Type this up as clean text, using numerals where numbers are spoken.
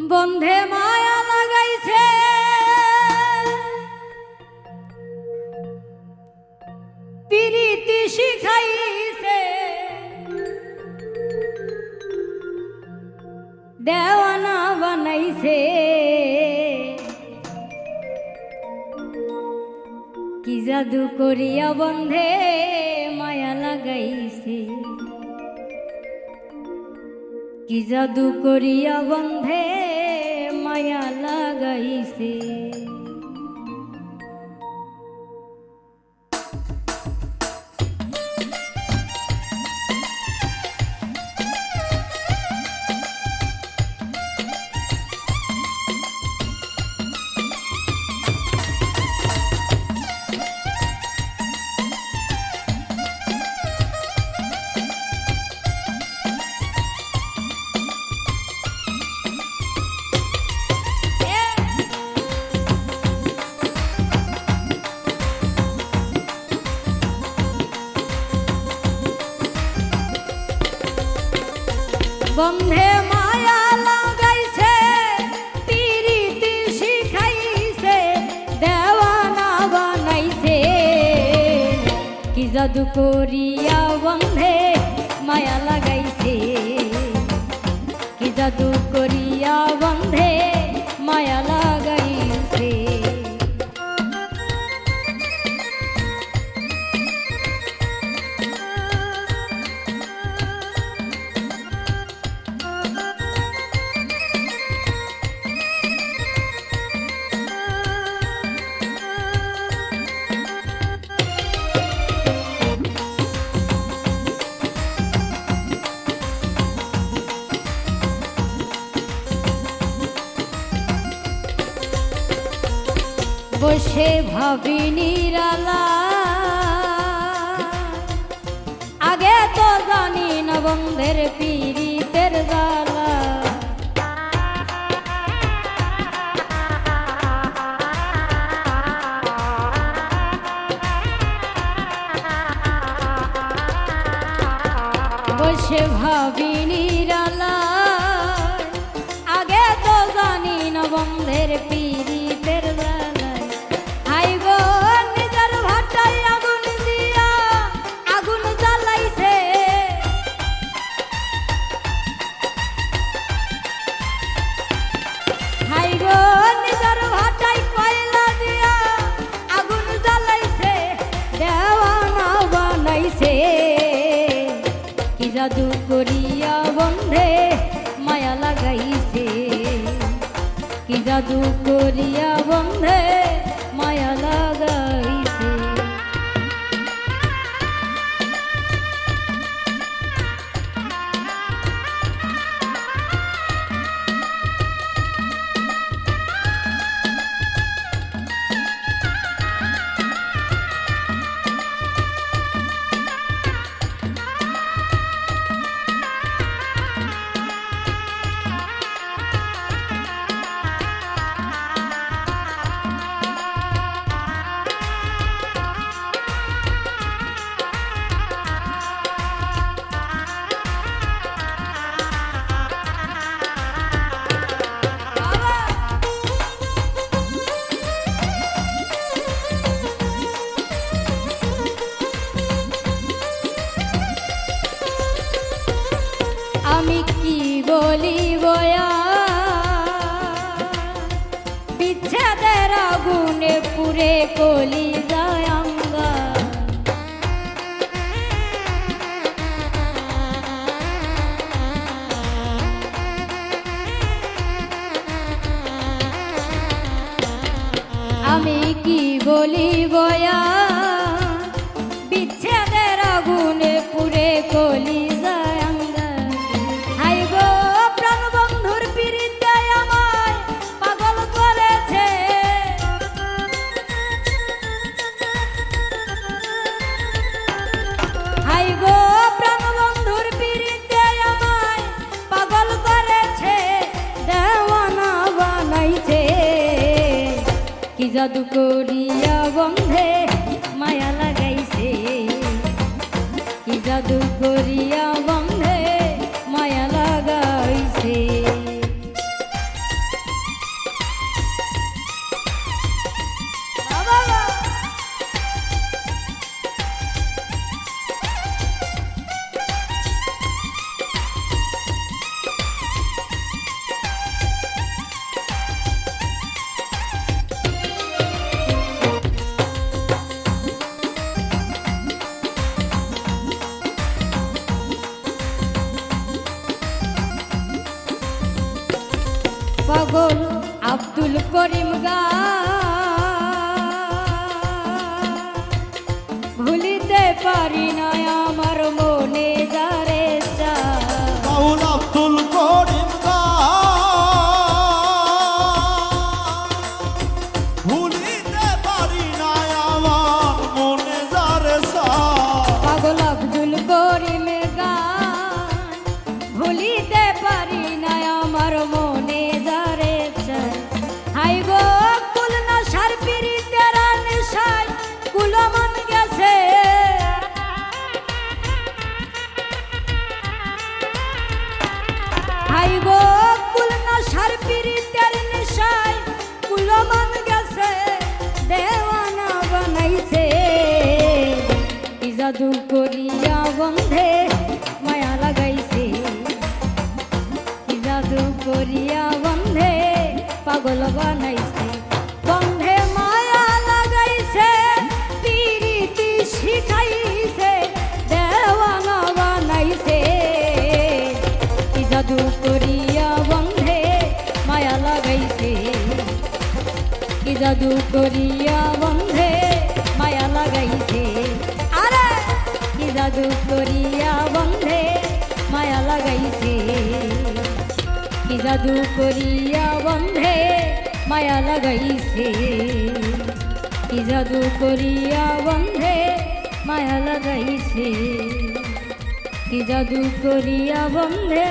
বন্ধে মায়া লাগাইছে প্রীতি শিখাইছে দেওয়ানা বানাইছে কি জাদু করিয়া বন্ধে মায়া লাগাইছে কি জাদু করিয়া বন্ধে মায়া লাগাইছে বন্ধে মায়া লাগাইছে প্রীতি শিখাইছে দেওয়ানা বানাইছে কি জাদু করিয়া বন্ধে মায়া লাগাইছে কি জাদু করিয়া বন্ধে মায়া লাগাইছে বসে ভাবি নিরালা আগে তো জানি না বন্ধের পীড়িতের জ্বালা বসে ভাবি নিরালা আগে তো জানি না বন্ধের পীড়িতের জ্বালা কি জাদু করিয়া বন্ধে মায়া লাগাইছে কি জাদু করিয়া বন্ধে মায়া লাগাইছে আমি কি বলিব বিচ্ছেদের আগুনে পুরে কলি যায় আঙ্গা আমি কি বলিব বিচ্ছেদের আগুনে পুরে কলি যায় কি জাদু করিয়া বন্ধে মায়া লাগাইছে কি জাদু করিয়া বন্ধে মায়া লাগাইছে পাগল আব্দুল করিম গা ভুলিতে পারি না আমার মনে যারে চায়। বাউল আব্দুল করিম ভুলিতে পারি না আমার মনে যারে চায়। পাগল আব্দুল করিম গা ভুলিতে পারি না আমার মনে যারে চায়। হাই গো কুল না সার পিরিতের নেশায় কুলমন গেছে। হাই গো কুল না সার পিরিতের নেশায় কুলমন গেছে। দেওয়ানা বানাইছে কি জাদু করিয়া বন্ধে মায়া লাগাইছে। কি জাদু করিয়া বন্ধে পাগল বানাইছে। বন্ধে মায়া লাগাইছে পিরিতি শিখাইছে দেওয়ানা বানাইছে। কি জাদু করিয়া বন্ধে মায়া লাগাইছে। কি জাদু করিয়া বন্ধে মায়া লাগাইছে। আরে কি জাদু করিয়া বন্ধে মায়া লাগাইছে। কি জাদু করিয়া বন্ধে মায়া লাগাইছে। কি জাদু করিয়া বন্ধে মায়া লাগাইছে। কি জাদু করিয়া বন্ধে